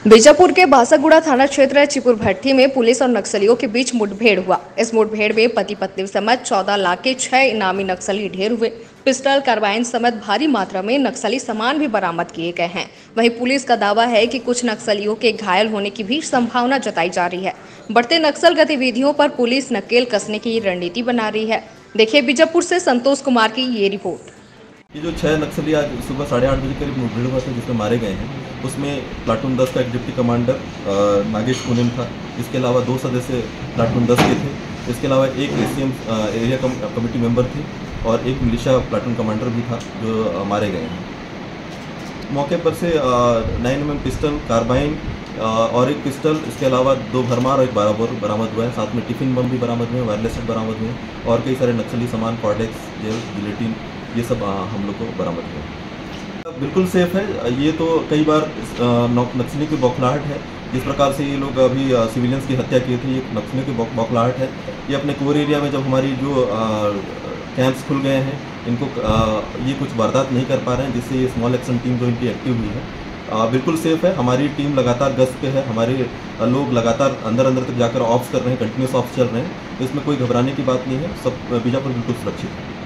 बीजापुर के बासागुड़ा थाना क्षेत्र चिपुर भट्टी में पुलिस और नक्सलियों के बीच मुठभेड़ हुआ। इस मुठभेड़ में पति पत्नी समेत 14 लाख के 6 इनामी नक्सली ढेर हुए। पिस्टल, कार्बाइन समेत भारी मात्रा में नक्सली सामान भी बरामद किए गए हैं। वहीं पुलिस का दावा है कि कुछ नक्सलियों के घायल होने की भी संभावना जताई जा रही है। बढ़ते नक्सल गतिविधियों पर पुलिस नकेल कसने की रणनीति बना रही है। देखिए बीजापुर से संतोष कुमार की ये रिपोर्ट। ये जो 6 नक्सली आज सुबह 8:30 बजे करीब मुठभेड़ हुआ था जिसमें मारे गए हैं, उसमें प्लाटून 10 का एक डिप्टी कमांडर नागेश पूनम था। इसके अलावा 2 सदस्य प्लाटून 10 के थे। इसके अलावा एक एसीएम एरिया कमेटी मेंबर थी और एक मिलिशिया प्लाटून कमांडर भी था जो मारे गए हैं। मौके पर से 9mm पिस्टल, कार्बाइन और एक पिस्टल, इसके अलावा 2 भरमार और एक 12 बोर बरामद हुआ है। साथ में टिफिन बम भी बरामद हुए, वायरलेस सेट बरामद हुए और कई सारे नक्सली सामान, कॉर्डेक्स, जेल, गिलेटिन, ये सब हम लोग को बरामद हुआ। बिल्कुल सेफ है। ये तो कई बार नक्सली की बौखलाहट है। जिस प्रकार से ये लोग अभी सिविलियंस की हत्या किए थे, ये नक्सलियों की बौखलाहट है। ये अपने कोर एरिया में जब हमारी जो कैंप्स खुल गए हैं, इनको ये कुछ वारदात नहीं कर पा रहे हैं, जिससे ये स्मॉल एक्शन टीम जो इनकी एक्टिव हुई है बिल्कुल सेफ है। हमारी टीम लगातार गश्त पे है। हमारे लोग लगातार अंदर तक जाकर ऑफ्स कर रहे हैं, कंटिन्यूस ऑफ्स चल रहे हैं। तो इसमें कोई घबराने की बात नहीं है। सब बीजापुर बिल्कुल सुरक्षित है।